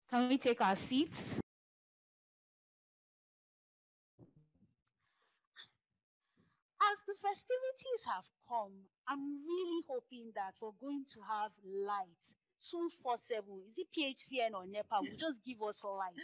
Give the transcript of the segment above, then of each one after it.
Can we take our seats? As the festivities have come, I'm really hoping that we're going to have light 247. Is it PHCN or NEPA? Will just give us light.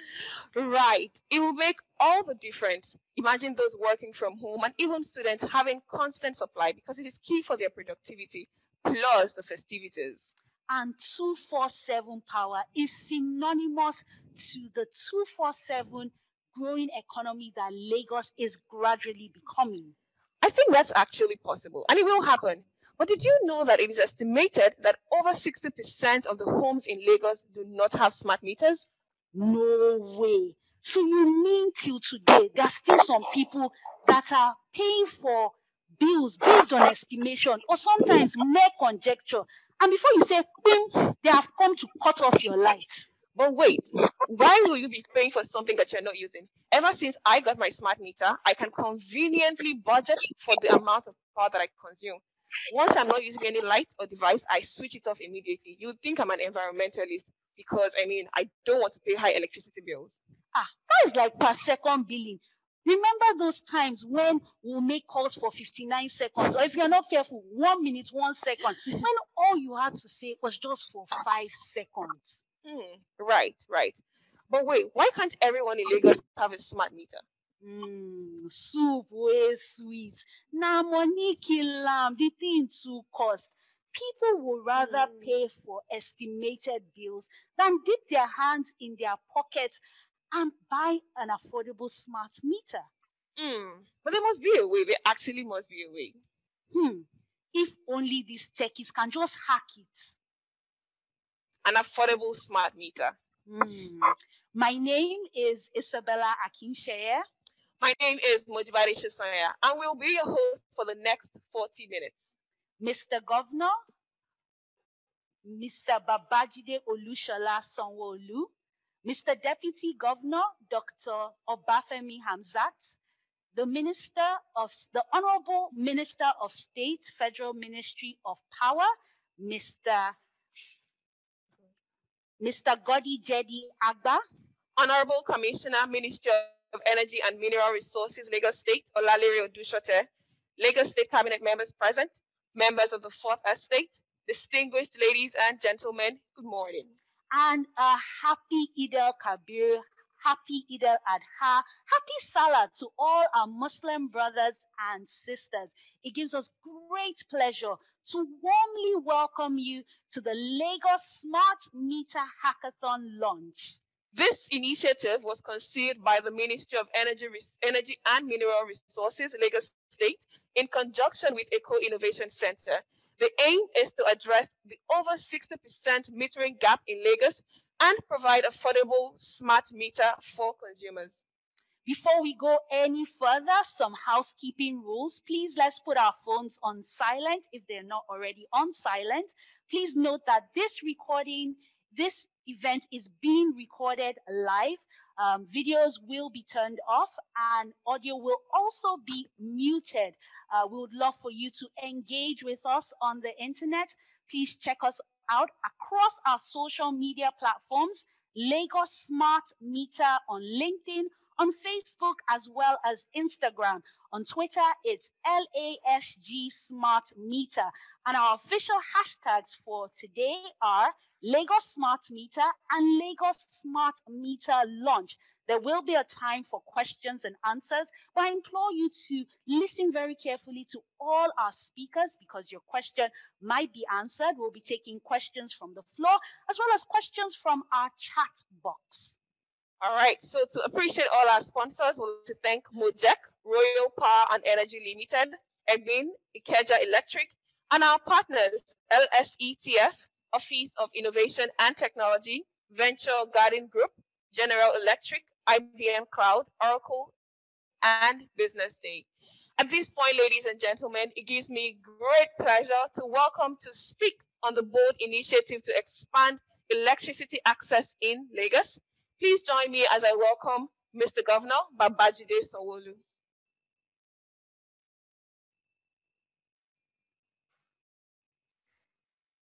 Right. It will make all the difference. Imagine those working from home and even students having constant supply because it is key for their productivity, plus the festivities. And 247 power is synonymous to the 247 growing economy that Lagos is gradually becoming. I think that's actually possible and it will happen. But did you know that it is estimated that over 60% of the homes in Lagos do not have smart meters? No way. So you mean till today, there are still some people that are paying for bills based on estimation or sometimes mere conjecture. And before you say, bing, they have come to cut off your lights. But wait, why will you be paying for something that you're not using? Ever since I got my smart meter, I can conveniently budget for the amount of power that I consume. Once I'm not using any light or device, I switch it off immediately. You'd think I'm an environmentalist because, I don't want to pay high electricity bills. That is like per second billing. Remember those times when we'll make calls for 59 seconds, or if you're not careful, 1 minute, 1 second, when all you had to say was just for 5 seconds. Right. But wait, why can't everyone in Lagos have a smart meter? Soup way sweet. Na money kill am, the thing too cost. People would rather pay for estimated bills than dip their hands in their pockets and buy an affordable smart meter. But there must be a way. There actually must be a way. If only these techies can just hack it. An affordable smart meter. My name is Isabella Akinsheye. My name is Mojibari Shisanya, and we'll be your host for the next 40 minutes. Mr. Governor, Mr. Babajide Olushola Sanwo-Olu, Mr. Deputy Governor, Dr. Obafemi Hamzat, the Honorable Minister of State, Federal Ministry of Power, Mr. Godi Jedi Agba, Honorable Commissioner, Ministry of Energy and Mineral Resources, Lagos State, Olalere Odushote, Lagos State Cabinet members present, members of the Fourth Estate, distinguished ladies and gentlemen, good morning. And a happy Eid al-Kabir, happy Eid al-Adha, happy Salah to all our Muslim brothers and sisters. It gives us great pleasure to warmly welcome you to the Lagos Smart Meter Hackathon launch. This initiative was conceived by the Ministry of Energy and Mineral Resources, Lagos State, in conjunction with Eco Innovation Center. The aim is to address the over 60% metering gap in Lagos and provide affordable smart meter for consumers. Before we go any further, some housekeeping rules. Please let's put our phones on silent if they're not already on silent. Please note that this event is being recorded live. Videos will be turned off and audio will also be muted. We would love for you to engage with us on the internet. Please check us out across our social media platforms, Lagos Smart Meter on LinkedIn, on Facebook, as well as Instagram. On Twitter, it's LASG Smart Meter. And our official hashtags for today are Lagos Smart Meter and Lagos Smart Meter Launch. There will be a time for questions and answers, but I implore you to listen very carefully to all our speakers because your question might be answered. We'll be taking questions from the floor as well as questions from our chat box. All right, so to appreciate all our sponsors, we'll like to thank Mojek, Royal Power and Energy Limited, Egbin, Ikeja Electric, and our partners, LSETF, Office of Innovation and Technology, Venture Garden Group, General Electric, IBM Cloud, Oracle, and Business Day. At this point, ladies and gentlemen, it gives me great pleasure to welcome to speak on the bold initiative to expand electricity access in Lagos. Please join me as I welcome Mr. Governor Babajide Sanwo-Olu.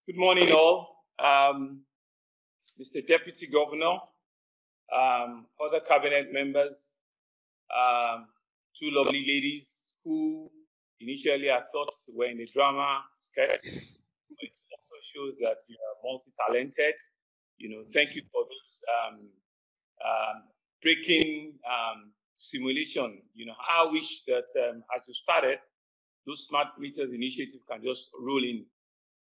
Good morning, all. Mr. Deputy Governor, other cabinet members, two lovely ladies who initially I thought were in the drama sketch. It also shows that you are multi-talented. Thank you for those breaking simulation. I wish that as you started, those smart meters initiative can just roll in.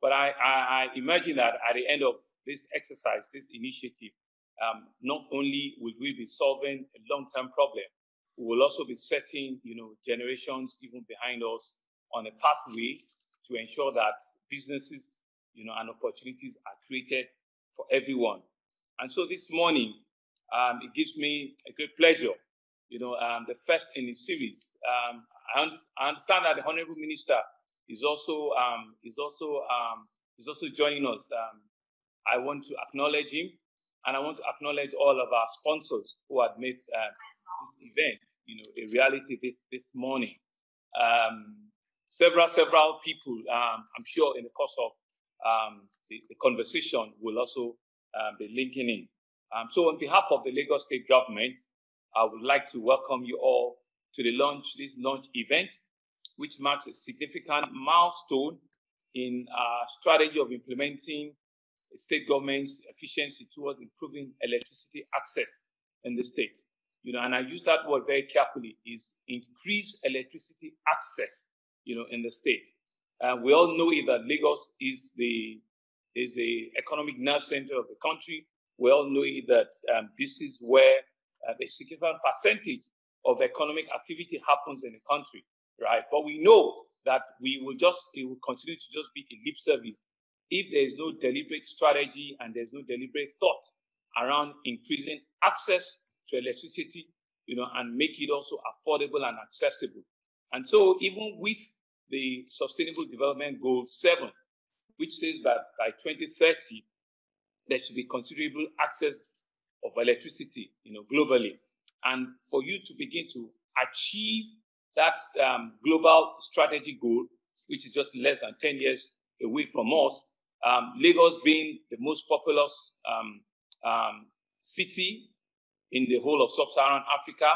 But I imagine that at the end of this exercise, this initiative, not only will we be solving a long-term problem, we will also be setting, generations even behind us on a pathway to ensure that businesses, and opportunities are created for everyone. And so this morning, it gives me a great pleasure, the first in the series. I understand that the Honorable Minister is also joining us. I want to acknowledge him, and I want to acknowledge all of our sponsors who had made this event, a reality this morning. Several people, I'm sure, in the course of the conversation will also be linking in. So on behalf of the Lagos State Government, I would like to welcome you all to this launch event, which marks a significant milestone in our strategy of implementing the state government's efficiency towards improving electricity access in the state. And I use that word very carefully, is increase electricity access, in the state. We all know that Lagos is the economic nerve center of the country. We all know that this is where a significant percentage of economic activity happens in the country, right? But we know that it will continue to just be a lip service if there is no deliberate strategy and there's no deliberate thought around increasing access to electricity, and make it also affordable and accessible. And so even with the Sustainable Development Goal 7, which says that by 2030, there should be considerable access of electricity, globally. And for you to begin to achieve that global strategy goal, which is just less than 10 years away from us, Lagos being the most populous city in the whole of sub-Saharan Africa,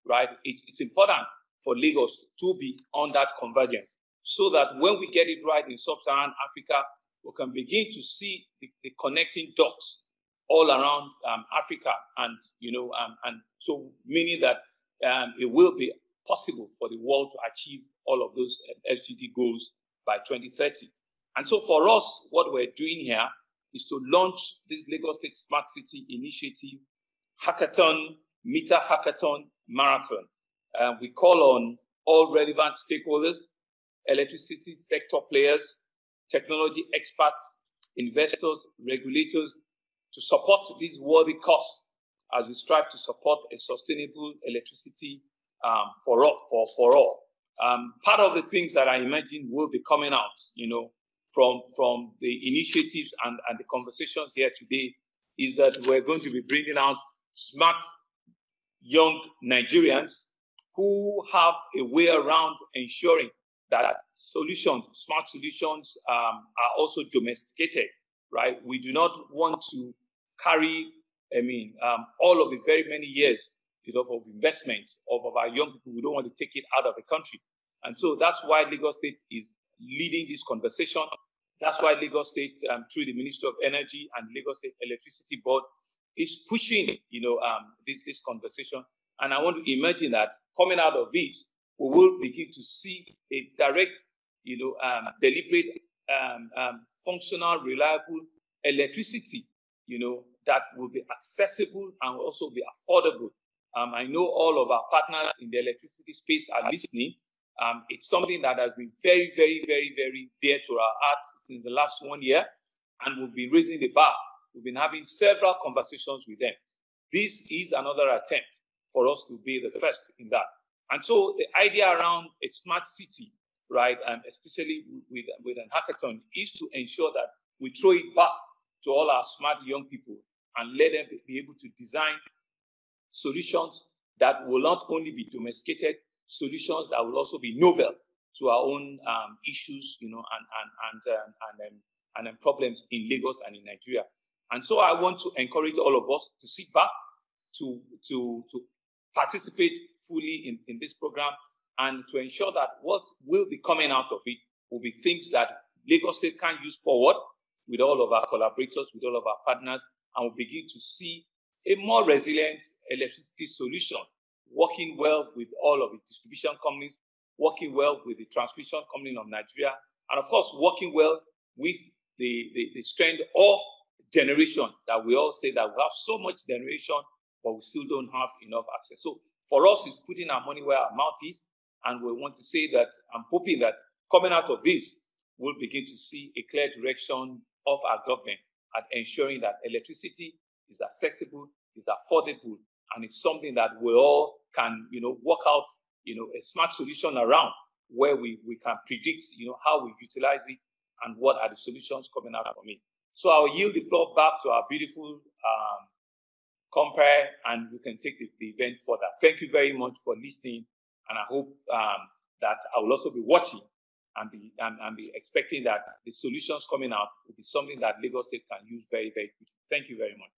right? It's important for Lagos to be on that convergence, so that when we get it right in sub-Saharan Africa, we can begin to see the connecting dots all around Africa, and so meaning that it will be possible for the world to achieve all of those SDG goals by 2030. And so for us, what we're doing here is to launch this Lagos State Smart City Initiative Hackathon, Meter Hackathon Marathon. We call on all relevant stakeholders, electricity sector players, technology experts, investors, regulators, to support this worthy cause as we strive to support a sustainable electricity for all. Part of the things that I imagine will be coming out, from the initiatives and the conversations here today, is that we're going to be bringing out smart young Nigerians who have a way around ensuring that smart solutions are also domesticated, right? We do not want to carry, all of the very many years, of investments of our young people. We don't want to take it out of the country. And so that's why Lagos State is leading this conversation. That's why Lagos State, through the Ministry of Energy and Lagos State Electricity Board, is pushing, this conversation. And I want to imagine that coming out of it, we will begin to see a direct, deliberate, functional, reliable electricity, that will be accessible and will also be affordable. I know all of our partners in the electricity space are listening. It's something that has been very, very, very, very dear to our hearts since the last 1 year, and we've been raising the bar. We've been having several conversations with them. This is another attempt for us to be the first in that. And so the idea around a smart city, right, especially with an hackathon, is to ensure that we throw it back to all our smart young people and let them be able to design solutions that will not only be domesticated, solutions that will also be novel to our own issues, and problems in Lagos and in Nigeria. And so I want to encourage all of us to sit back, to participate fully in this program and to ensure that what will be coming out of it will be things that Lagos State can use forward with all of our collaborators, with all of our partners, and we'll begin to see a more resilient electricity solution, working well with all of the distribution companies, working well with the transmission company of Nigeria, and of course, working well with the strength of generation that we all say that we have so much generation, but we still don't have enough access. So for us, it's putting our money where our mouth is, and we want to say that I'm hoping that coming out of this, we'll begin to see a clear direction of our government at ensuring that electricity is accessible, is affordable, and it's something that we all can, work out, a smart solution around where we can predict, how we utilize it and what are the solutions coming out from it. So I'll yield the floor back to our beautiful compere, and we can take the event further. Thank you very much for listening, and I hope that I will also be watching and be expecting that the solutions coming out will be something that Lagos State can use very, very quickly. Thank you very much.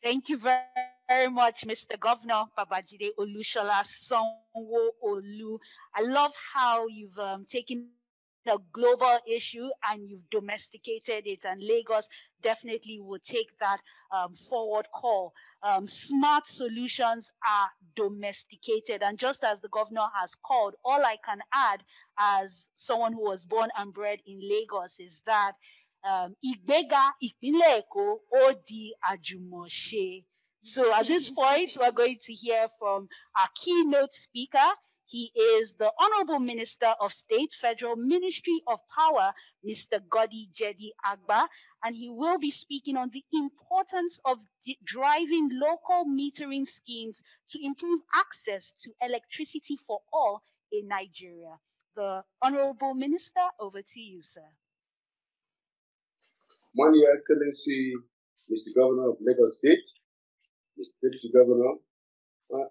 Thank you very much, Mr. Governor Babajide Olushola Sanwo-Olu. I love how you've taken a global issue and you've domesticated it, and Lagos definitely will take that forward call. Smart solutions are domesticated, and just as the governor has called, all I can add as someone who was born and bred in Lagos is that Ìgbéga ìpínlẹ̀ Èkó ó di àjùmọ̀ṣe. So at this point, we're going to hear from our keynote speaker. He is the Honorable Minister of State, Federal Ministry of Power, Mr. Godi Jedi Agba, and he will be speaking on the importance of driving local metering schemes to improve access to electricity for all in Nigeria. The Honorable Minister, over to you, sir. Morning, Your Excellency, Mr. Governor of Lagos State, Mr. Deputy Governor,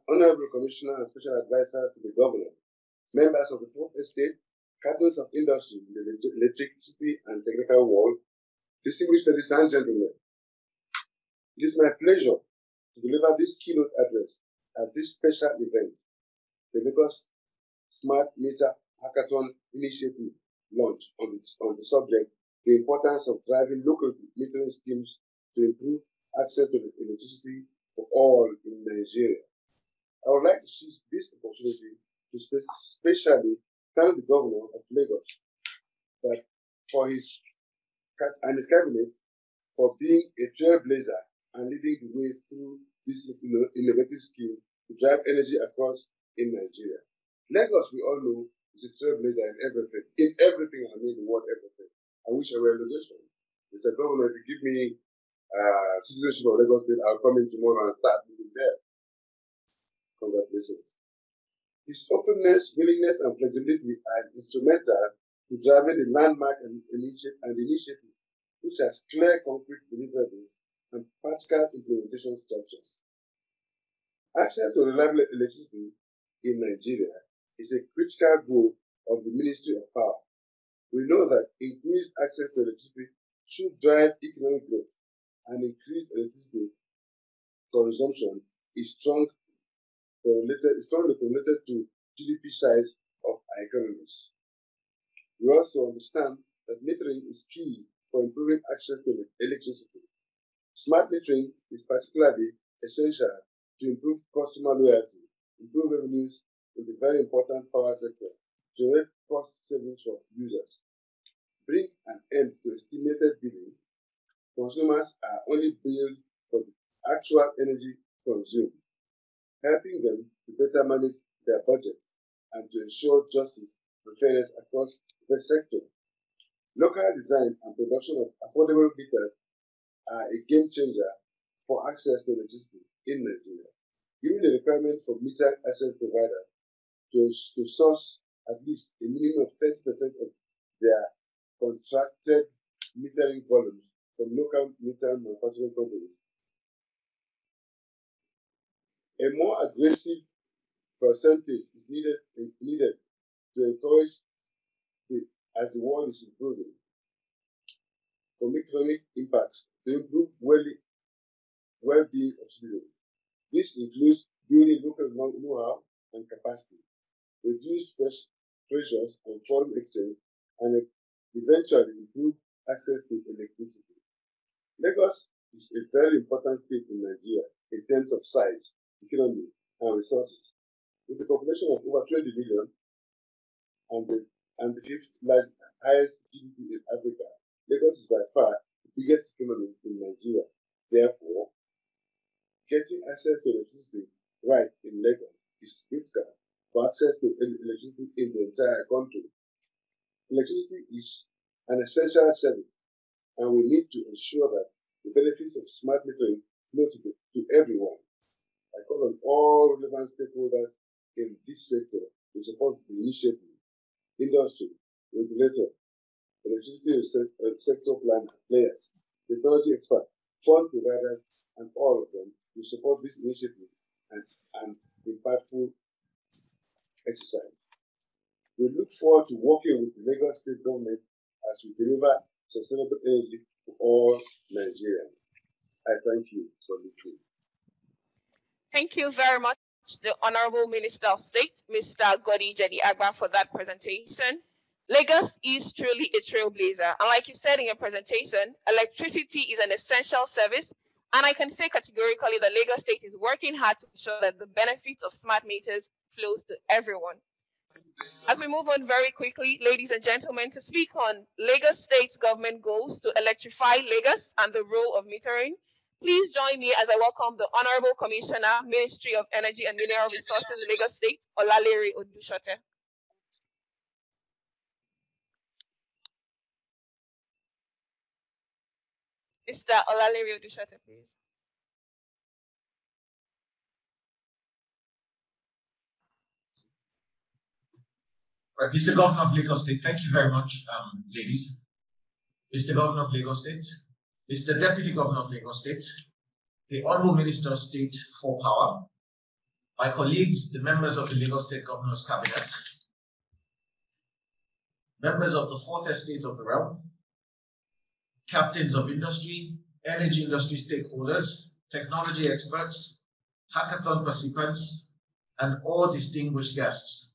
Honorable Commissioner and Special Advisors to the Governor, members of the Fourth Estate, captains of industry in the electricity and technical world, distinguished ladies and gentlemen. It is my pleasure to deliver this keynote address at this special event, the Lagos Smart Meter Hackathon initiative launch on the subject, the importance of driving local metering schemes to improve access to electricity for all in Nigeria. I would like to seize this opportunity to specially thank the Governor of Lagos that for his cabinet for being a trailblazer and leading the way through this innovative scheme to drive energy across in Nigeria. Lagos, we all know, is a trailblazer in everything. In everything, I mean the word everything. I wish I were in Lagos. Mr. Governor, if you give me citizenship of Lagos State, I'll come in tomorrow and start living there. Congratulations. His openness, willingness, and flexibility are instrumental to driving the landmark and initiative, which has clear concrete deliverables and practical implementation structures. Access to reliable electricity in Nigeria is a critical goal of the Ministry of Power. We know that increased access to electricity should drive economic growth, and increased electricity consumption is strongly correlated to GDP size of our economies. We also understand that metering is key for improving access to electricity. Smart metering is particularly essential to improve customer loyalty, improve revenues in the very important power sector, generate cost savings for users, bring an end to estimated billing. Consumers are only billed for the actual energy consumed, helping them to better manage their budgets and to ensure justice and fairness across the sector. Local design and production of affordable meters are a game changer for access to electricity in Nigeria, given the requirement for meter access providers to source at least a minimum of 30% of their contracted metering volumes from local meter manufacturing companies. A more aggressive percentage is needed to encourage, as the world is improving, from economic impacts to improve well-being of citizens. This includes building local know-how and capacity, reduced pressures on foreign exchange, and eventually improve access to electricity. Lagos is a very important state in Nigeria in terms of size, economy, and resources. With a population of over 20 million and the fifth highest GDP in Africa, Lagos is by far the biggest economy in Nigeria. Therefore, getting access to electricity right in Lagos is critical for access to electricity in the entire country. Electricity is an essential service, and we need to ensure that the benefits of smart metering flow to everyone. I call on all relevant stakeholders in this sector to support the initiative. Industry, regulator, electricity sector players, technology experts, fund providers, and all of them to support this initiative and impactful exercise. We look forward to working with the Lagos State government as we deliver sustainable energy to all Nigerians. I thank you for listening. Thank you very much, the Honorable Minister of State, Mr. Godi Jedi-Agba, for that presentation. Lagos is truly a trailblazer. And like you said in your presentation, electricity is an essential service. And I can say categorically that Lagos State is working hard to ensure that the benefits of smart meters flows to everyone. As we move on very quickly, ladies and gentlemen, to speak on Lagos State's government goals to electrify Lagos and the role of metering, please join me as I welcome the Honorable Commissioner, Ministry of Energy and Mineral Resources, Lagos State, Olalere Odushote. Mr. Olalere Odushote, please. Right, Mr. Governor of Lagos State, thank you very much, ladies. Mr. Governor of Lagos State, Mr. Deputy Governor of Lagos State, the Honorable Minister of State for Power, my colleagues, the members of the Lagos State Governor's Cabinet, members of the Fourth Estate of the Realm, captains of industry, energy industry stakeholders, technology experts, hackathon participants, and all distinguished guests.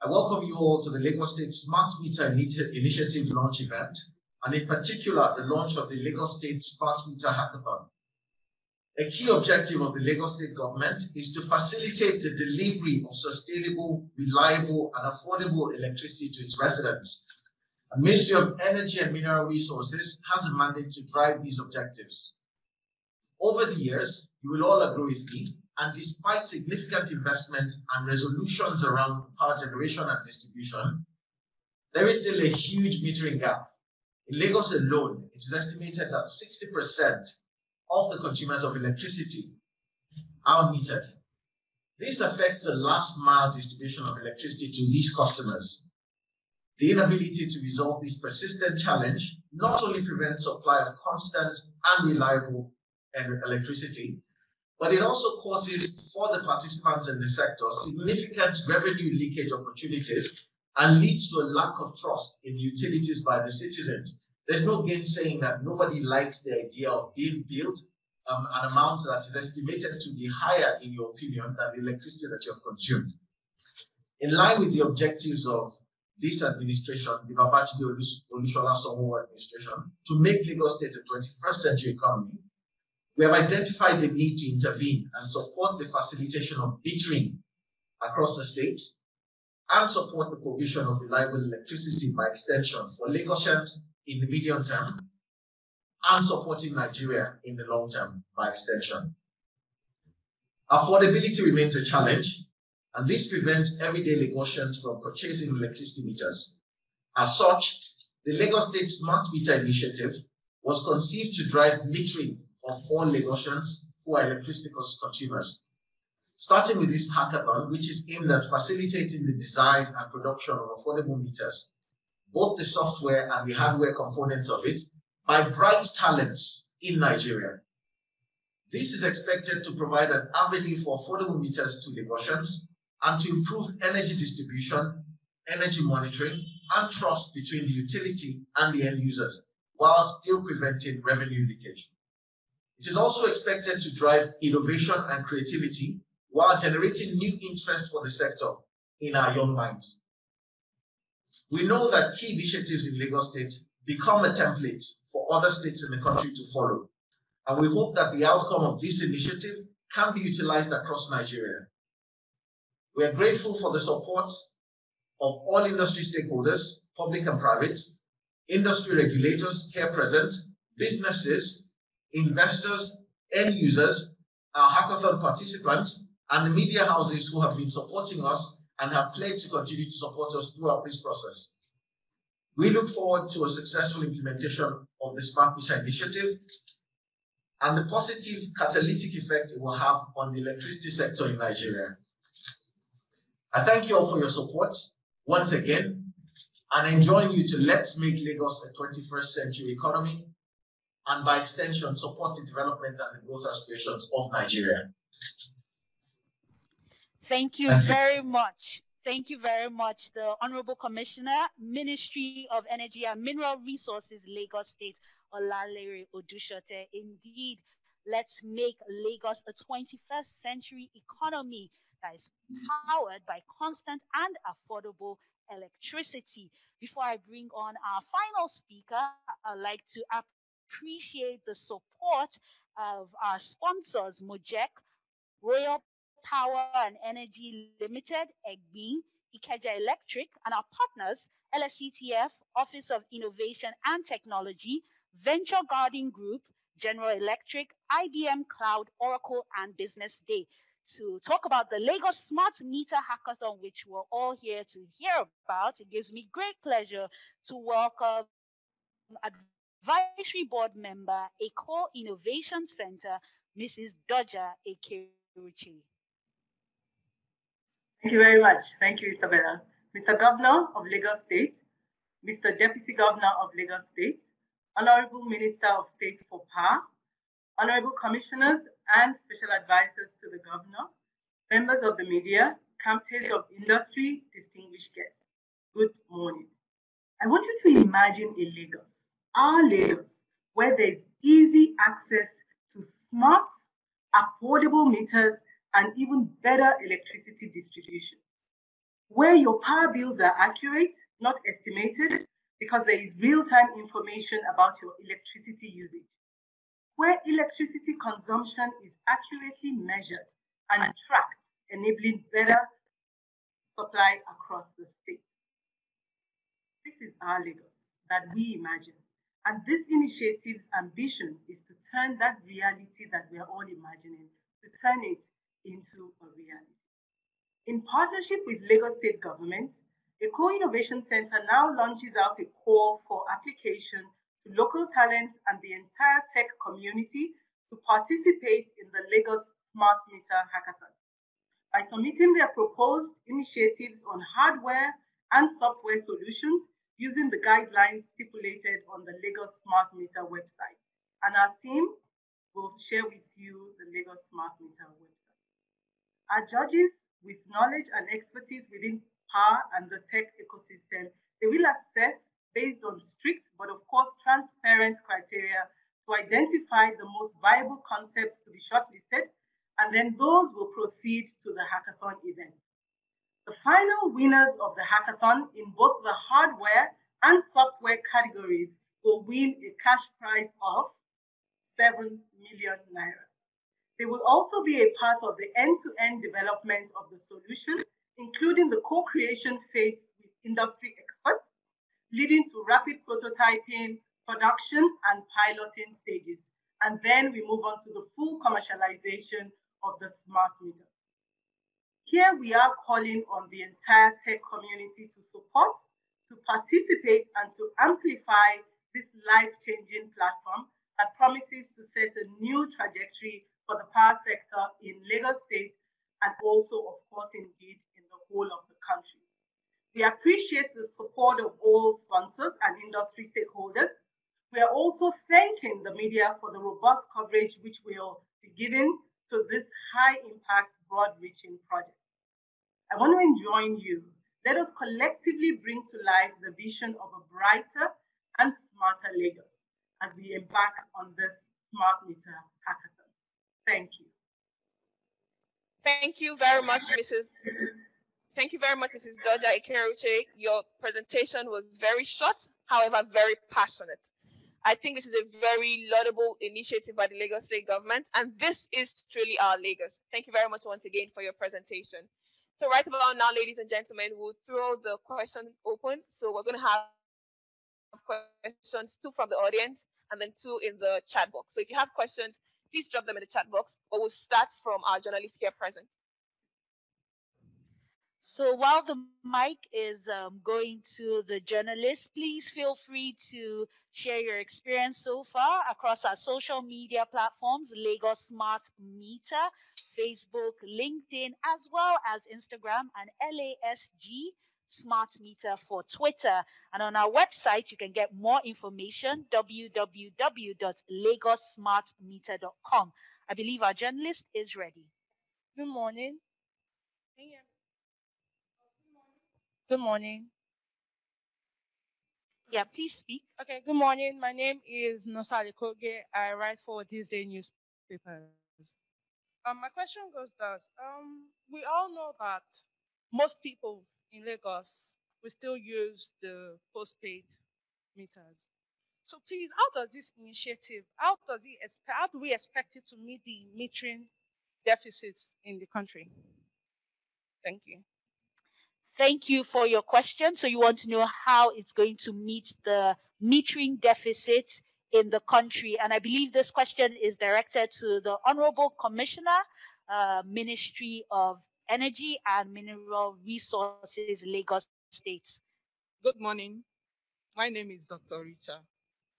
I welcome you all to the Lagos State Smart Meter Initiative launch event, and in particular, the launch of the Lagos State Smart Meter Hackathon. A key objective of the Lagos State government is to facilitate the delivery of sustainable, reliable, and affordable electricity to its residents. The Ministry of Energy and Mineral Resources has a mandate to drive these objectives. Over the years, you will all agree with me, and despite significant investment and resolutions around power generation and distribution, there is still a huge metering gap. In Lagos alone, it is estimated that 60% of the consumers of electricity are metered. This affects the last mile distribution of electricity to these customers. The inability to resolve this persistent challenge not only prevents supply of constant and reliable electricity, but it also causes for the participants in the sector significant revenue leakage opportunities and leads to a lack of trust in utilities by the citizens. There's no gainsaying that nobody likes the idea of being billed an amount that is estimated to be higher, in your opinion, than the electricity that you have consumed. In line with the objectives of this administration, the Babachide Olusola Sanwo administration, to make Lagos State a 21st century economy, we have identified the need to intervene and support the facilitation of metering across the state and support the provision of reliable electricity by extension for Lagosians in the medium term and supporting Nigeria in the long term by extension. Affordability remains a challenge, and this prevents everyday Lagosians from purchasing electricity meters. As such, the Lagos State Smart Meter Initiative was conceived to drive metering of all Lagosians who are electricity consumers. Starting with this hackathon, which is aimed at facilitating the design and production of affordable meters, both the software and the hardware components of it, by bright talents in Nigeria. This is expected to provide an avenue for affordable meters to Lagosians and to improve energy distribution, energy monitoring, and trust between the utility and the end users, while still preventing revenue leakage. It is also expected to drive innovation and creativity while generating new interest for the sector in our young minds. We know that key initiatives in Lagos State become a template for other states in the country to follow, and we hope that the outcome of this initiative can be utilized across Nigeria. We are grateful for the support of all industry stakeholders, public and private, industry regulators here present, businesses, investors, end users, our hackathon participants, and the media houses who have been supporting us and have pledged to continue to support us throughout this process. We look forward to a successful implementation of the Smart Meter initiative and the positive catalytic effect it will have on the electricity sector in Nigeria. I thank you all for your support once again and enjoin you to let's make Lagos a 21st century economy and by extension support the development and the growth aspirations of Nigeria. Thank you very much. Thank you very much, the Honorable Commissioner, Ministry of Energy and Mineral Resources, Lagos State, Olalere Odushote. Indeed, let's make Lagos a 21st century economy that is powered by constant and affordable electricity. Before I bring on our final speaker, I'd like to appreciate the support of our sponsors, Mojek, Royal Power and Energy Limited, EGBIN, Ikeja Electric, and our partners, LSETF, Office of Innovation and Technology, Venture Garden Group, General Electric, IBM Cloud, Oracle, and Business Day. To talk about the Lagos Smart Meter Hackathon, which we're all here to hear about, it gives me great pleasure to welcome Advisory Board Member, Eco Innovation Center, Mrs. Doja Ekeruchi. Thank you very much. Thank you, Isabella. Mr. Governor of Lagos State, Mr. Deputy Governor of Lagos State, Honorable Minister of State for Power, Honorable Commissioners and Special Advisors to the Governor, members of the media, captains of industry, distinguished guests, good morning. I want you to imagine a Lagos, our Lagos, where there is easy access to smart, affordable meters and even better electricity distribution, where your power bills are accurate, not estimated, because there is real-time information about your electricity usage, where electricity consumption is accurately measured and tracked, enabling better supply across the state. This is our Lagos that we imagine. And this initiative's ambition is to turn that reality that we are all imagining, to turn it into a reality. In partnership with Lagos State Government, a Co-Innovation Center now launches out a call for application to local talents and the entire tech community to participate in the Lagos Smart Meter Hackathon. By submitting their proposed initiatives on hardware and software solutions using the guidelines stipulated on the Lagos Smart Meter website. And our team will share with you the Lagos Smart Meter website. Our judges, with knowledge and expertise within power and the tech ecosystem, they will assess based on strict but of course transparent criteria to identify the most viable concepts to be shortlisted, and then those will proceed to the hackathon event. The final winners of the hackathon in both the hardware and software categories will win a cash prize of 7 million naira. They will also be a part of the end-to-end development of the solution, including the co-creation phase with industry experts, leading to rapid prototyping, production, and piloting stages. And then we move on to the full commercialization of the smart meter. Here we are calling on the entire tech community to support, to participate, and to amplify this life-changing platform that promises to set a new trajectory for the power sector in Lagos State and also, of course, indeed, in the whole of the country. We appreciate the support of all sponsors and industry stakeholders. We are also thanking the media for the robust coverage which will be given to this high-impact, broad-reaching project. I want to enjoin you. Let us collectively bring to life the vision of a brighter and smarter Lagos as we embark on this Smart Meter Hackathon. Thank you. Thank you very much, Mrs. Doja Ikeruche. Your presentation was very short, however, very passionate. I think this is a very laudable initiative by the Lagos State government, and this is truly our Lagos. Thank you very much once again for your presentation. So right about now, ladies and gentlemen, we'll throw the question open. So we're going to have questions, 2 from the audience and then 2 in the chat box. So if you have questions, please drop them in the chat box, but we'll start from our journalists here present. So while the mic is going to the journalists, please feel free to share your experience so far across our social media platforms, Lagos Smart Meter, Facebook, LinkedIn, as well as Instagram, and LASG Smart Meter for Twitter. And on our website, you can get more information, www.lagossmartmeter.com. I believe our journalist is ready. Good morning. Good morning. Yeah, please speak. Okay, good morning. My name is Nosali Koge. I write for This Day newspapers. My question goes thus. We all know that most people in Lagos will still use the postpaid meters. So please, how does this initiative, how do we expect it to meet the metering deficits in the country? Thank you. Thank you for your question. So you want to know how it's going to meet the metering deficit in the country. And I believe this question is directed to the Honorable Commissioner, Ministry of Energy and Mineral Resources, Lagos State. Good morning. My name is Dr. Rita.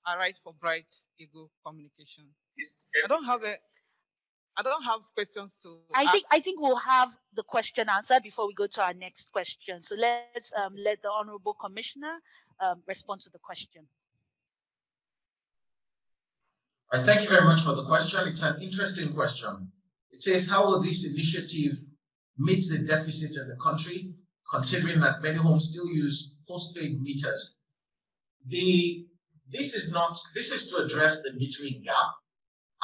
I write for Bright Eagle Communication. I don't have questions to ask. I think we'll have the question answered before we go to our next question. So let's let the Honorable Commissioner respond to the question. Thank you very much for the question. It's an interesting question. It says, how will this initiative meet the deficit in the country, considering that many homes still use postpaid meters? This is to address the metering gap.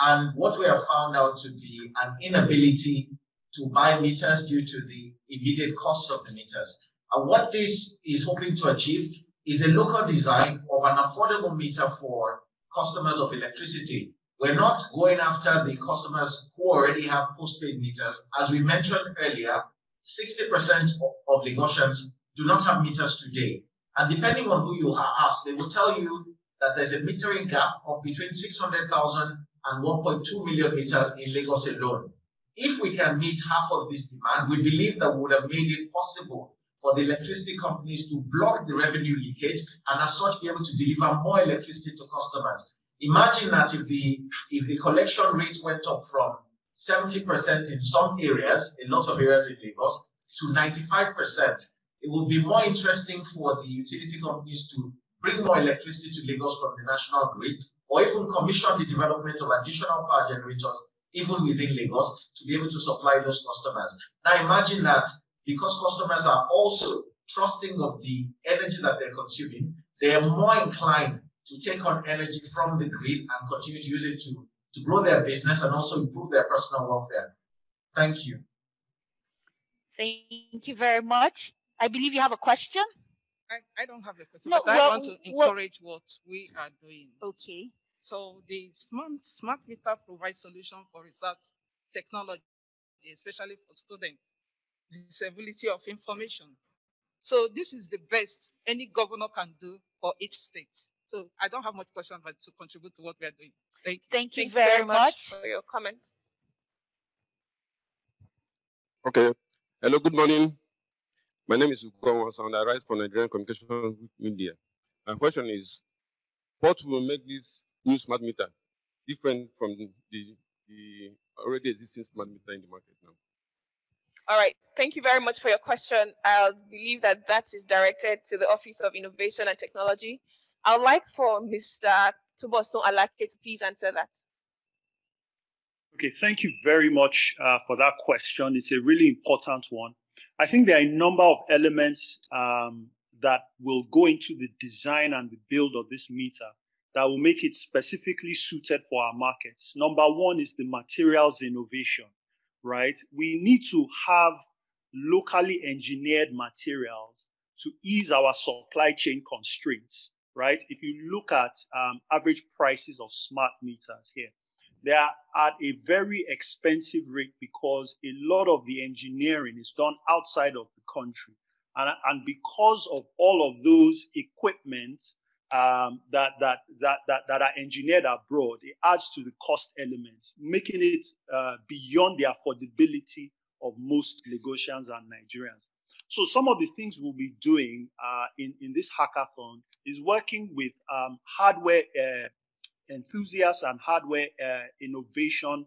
And what we have found out to be an inability to buy meters due to the immediate costs of the meters. And what this is hoping to achieve is a local design of an affordable meter for customers of electricity. We're not going after the customers who already have postpaid meters. As we mentioned earlier, 60% of Lagosians do not have meters today. And depending on who you ask, they will tell you that there's a metering gap of between 600,000 and 1.2 million meters in Lagos alone. If we can meet half of this demand, we believe that we would have made it possible for the electricity companies to block the revenue leakage and as such be able to deliver more electricity to customers. Imagine that if the collection rate went up from 70% in some areas, a lot of areas in Lagos, to 95%, it would be more interesting for the utility companies to bring more electricity to Lagos from the national grid, or even commission the development of additional power generators even within Lagos to be able to supply those customers. Now imagine that because customers are also trusting of the energy that they're consuming, they are more inclined to take on energy from the grid and continue to use it to grow their business and also improve their personal welfare. Thank you. Thank you very much. I believe you have a question? I don't have a question, but I want to encourage what we are doing. Okay. So the smart meter provides solution for research technology, especially for students, disability of information. So this is the best any governor can do for each state. So I don't have much question, but to contribute to what we are doing. Thank you very much for your comment. Okay. Hello, good morning. My name is Ugo and I write for Nigerian Communication Media. My question is, what will make this new smart meter different from the already existing smart meter in the market now? All right. Thank you very much for your question. I believe that is directed to the Office of Innovation and Technology. I would like for Mr. Tubosun Alake to please answer that. Okay, thank you very much for that question. It's a really important one. I think there are a number of elements that will go into the design and the build of this meter that will make it specifically suited for our markets. Number one is the materials innovation, right? We need to have locally engineered materials to ease our supply chain constraints, right? If you look at average prices of smart meters here, they are at a very expensive rate because a lot of the engineering is done outside of the country. And because of all of those equipment that are engineered abroad, it adds to the cost elements, making it beyond the affordability of most Lagosians and Nigerians. So some of the things we'll be doing in this hackathon is working with hardware enthusiasts and hardware innovation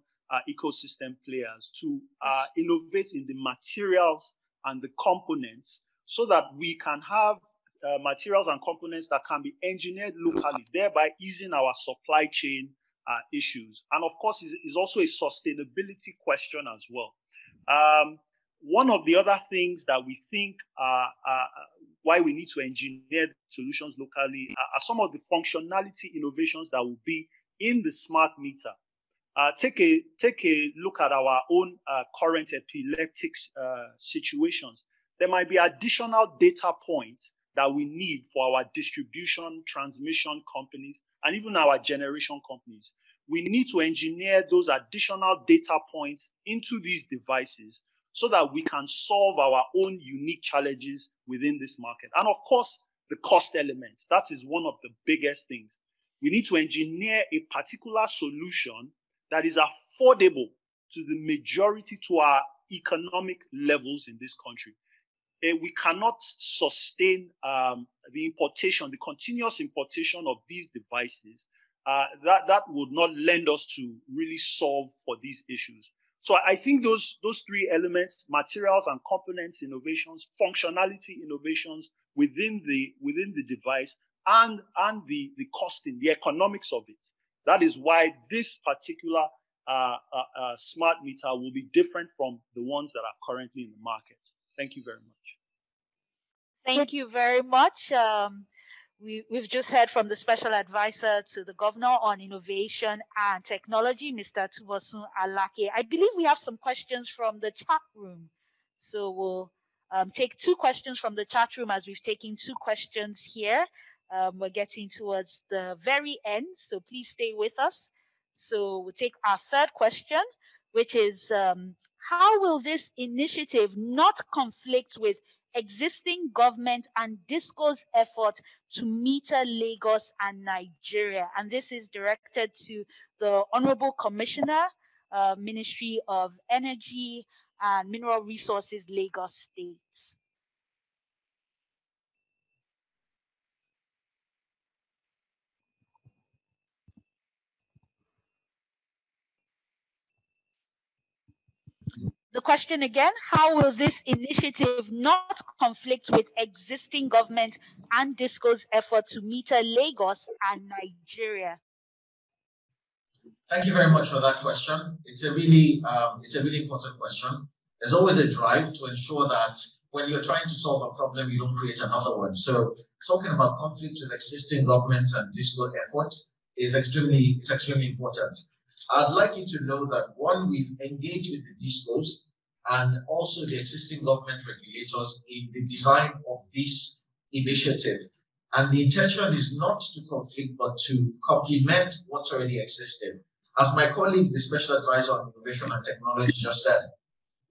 ecosystem players to innovate in the materials and the components so that we can have materials and components that can be engineered locally, thereby easing our supply chain issues. And of course, is also a sustainability question as well. One of the other things that we think why we need to engineer solutions locally are some of the functionality innovations that will be in the smart meter. Take a look at our own current epileptic situations. There might be additional data points that we need for our distribution, transmission companies, and even our generation companies. We need to engineer those additional data points into these devices so that we can solve our own unique challenges within this market. And of course, the cost element. That is one of the biggest things. We need to engineer a particular solution that is affordable to the majority, to our economic levels in this country. We cannot sustain the importation, the continuous importation of these devices. That would not lend us to really solve for these issues. So I think those three elements, materials and components innovations, functionality innovations within the device, and the costing, the economics of it. That is why this particular smart meter will be different from the ones that are currently in the market. Thank you very much. Thank you very much. We've just heard from the Special Advisor to the Governor on Innovation and Technology, Mr. Tubosun Alake. I believe we have some questions from the chat room. So we'll take two questions from the chat room, as we've taken two questions here. We're getting towards the very end, so please stay with us. So we'll take our third question, which is, how will this initiative not conflict with existing government and DISCO's effort to meter Lagos and Nigeria? And this is directed to the Honorable Commissioner, Ministry of Energy and Mineral Resources, Lagos State. The question again, how will this initiative not conflict with existing government and DISCO's effort to meter Lagos and Nigeria? Thank you very much for that question. It's a really important question. There's always a drive to ensure that when you're trying to solve a problem, you don't create another one. So talking about conflict with existing government and DISCO efforts is extremely important. I'd like you to know that, one, we've engaged with the DISCOs and also the existing government regulators in the design of this initiative. And the intention is not to conflict, but to complement what's already existing. As my colleague, the Special Advisor on Innovation and Technology, just said,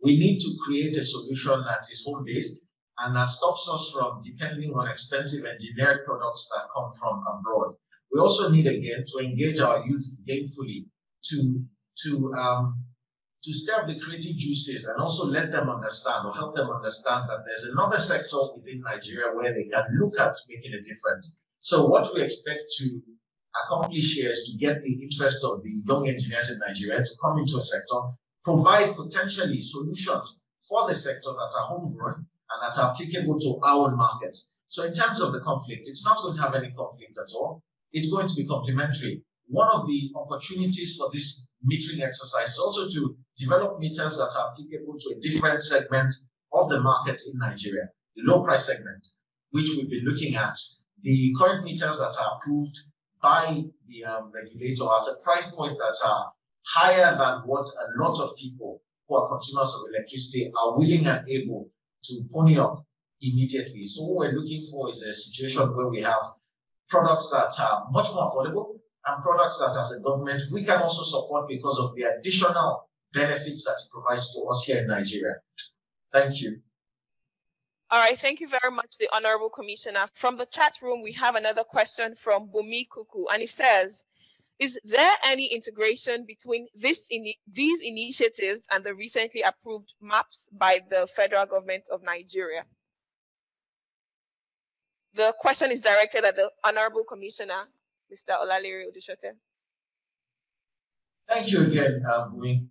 we need to create a solution that is home-based and that stops us from depending on expensive engineered products that come from abroad. We also need, again, to engage our youth gainfully to stir up the creative juices and also let them understand or help them understand that there's another sector within Nigeria where they can look at making a difference. So what we expect to accomplish here is to get the interest of the young engineers in Nigeria to come into a sector, provide potentially solutions for the sector that are homegrown and that are applicable to our markets. So in terms of the conflict, it's not going to have any conflict at all. It's going to be complementary. One of the opportunities for this metering exercise is also to develop meters that are applicable to a different segment of the market in Nigeria, the low price segment, which we'll be looking at. The current meters that are approved by the regulator at a price point that are higher than what a lot of people who are consumers of electricity are willing and able to pony up immediately. So what we're looking for is a situation where we have products that are much more affordable and products that as a government we can also support because of the additional benefits that it provides to us here in Nigeria. Thank you. All right, thank you very much, the Honorable Commissioner. From the chat room, we have another question from Bumi Kuku, and it says, is there any integration between these initiatives and the recently approved maps by the federal government of Nigeria? The question is directed at the Honorable Commissioner, Mr. Olalere Odushote. Thank you again, Bumi.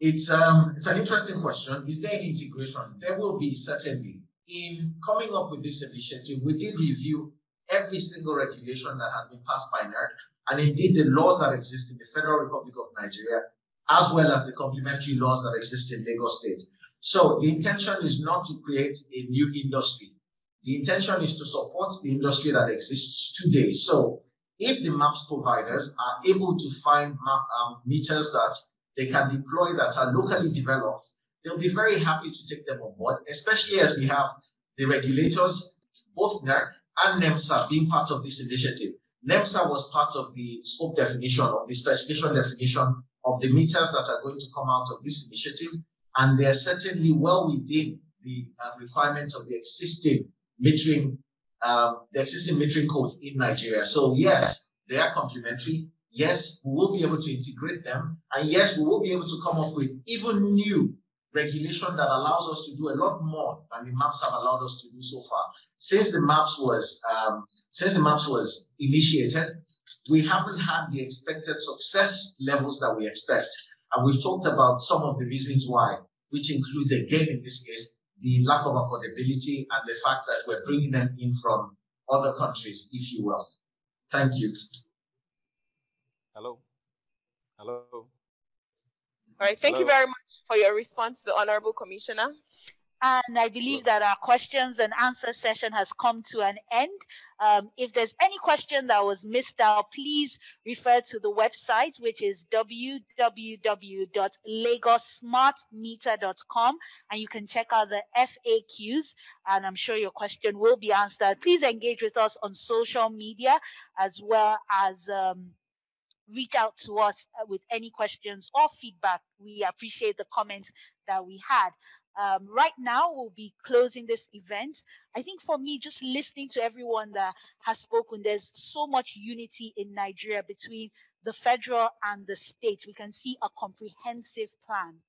It's an interesting question. Is there any integration? There will be, certainly. In coming up with this initiative, we did review every single regulation that has been passed by NERC, and indeed the laws that exist in the Federal Republic of Nigeria, as well as the complementary laws that exist in Lagos State. So the intention is not to create a new industry. The intention is to support the industry that exists today. So if the maps providers are able to find meters that they can deploy that are locally developed, they'll be very happy to take them on board, especially as we have the regulators, both NERC and NEMSA being part of this initiative. NEMSA was part of the scope definition, of the specification definition of the meters that are going to come out of this initiative, and they're certainly well within the requirements of the existing metering code in Nigeria. So yes, they are complementary. Yes, we will be able to integrate them, and yes, we will be able to come up with even new regulation that allows us to do a lot more than the maps have allowed us to do so far. Since the maps was initiated, we haven't had the expected success levels that we expect, and we've talked about some of the reasons why, which includes, again, in this case, the lack of affordability and the fact that we're bringing them in from other countries, if you will. Thank you. Hello. All right, thank you very much for your response, the Honorable Commissioner. And I believe that our questions and answer session has come to an end. If there's any question that was missed out, please refer to the website, which is www.lagossmartmeter.com, and you can check out the FAQs, and I'm sure your question will be answered. Please engage with us on social media, as well as reach out to us with any questions or feedback. We appreciate the comments that we had. Right now, we'll be closing this event. I think for me, just listening to everyone that has spoken, there's so much unity in Nigeria between the federal and the state. We can see a comprehensive plan.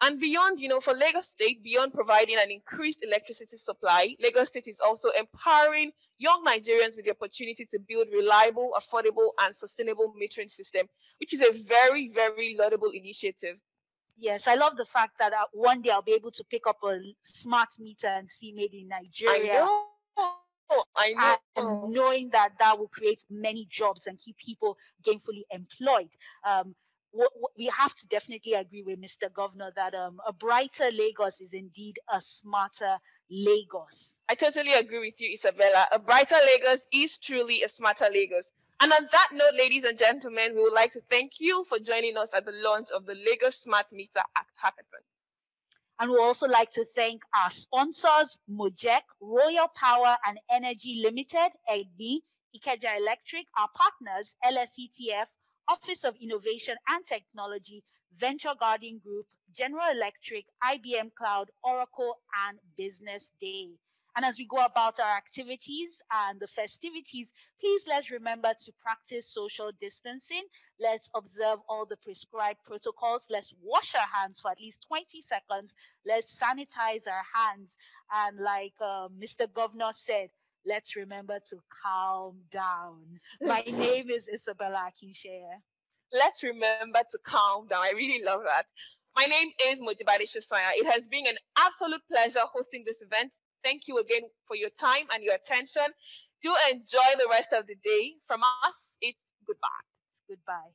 And beyond, for Lagos State, beyond providing an increased electricity supply, Lagos State is also empowering young Nigerians with the opportunity to build reliable, affordable, and sustainable metering system, which is a very, very laudable initiative. Yes, I love the fact that one day I'll be able to pick up a smart meter and see made in Nigeria. I know. And knowing that will create many jobs and keep people gainfully employed. We have to definitely agree with Mr. Governor that a brighter Lagos is indeed a smarter Lagos. I totally agree with you, Isabella. A brighter Lagos is truly a smarter Lagos. And on that note, ladies and gentlemen, we would like to thank you for joining us at the launch of the Lagos Smart Meter Hackathon. And we'd also like to thank our sponsors, Mojek, Royal Power and Energy Limited, EGBI, Ikeja Electric, our partners, LSETF, Office of Innovation and Technology, Venture Guardian Group, General Electric, IBM Cloud, Oracle, and Business Day. And as we go about our activities and the festivities, please let's remember to practice social distancing. Let's observe all the prescribed protocols. Let's wash our hands for at least 20 seconds. Let's sanitize our hands. And like Mr. Governor said, let's remember to calm down. My name is Isabella Akinshere. Let's remember to calm down. I really love that. My name is Mojibade Shosoya. It has been an absolute pleasure hosting this event. Thank you again for your time and your attention. Do enjoy the rest of the day. From us, it's goodbye. Goodbye.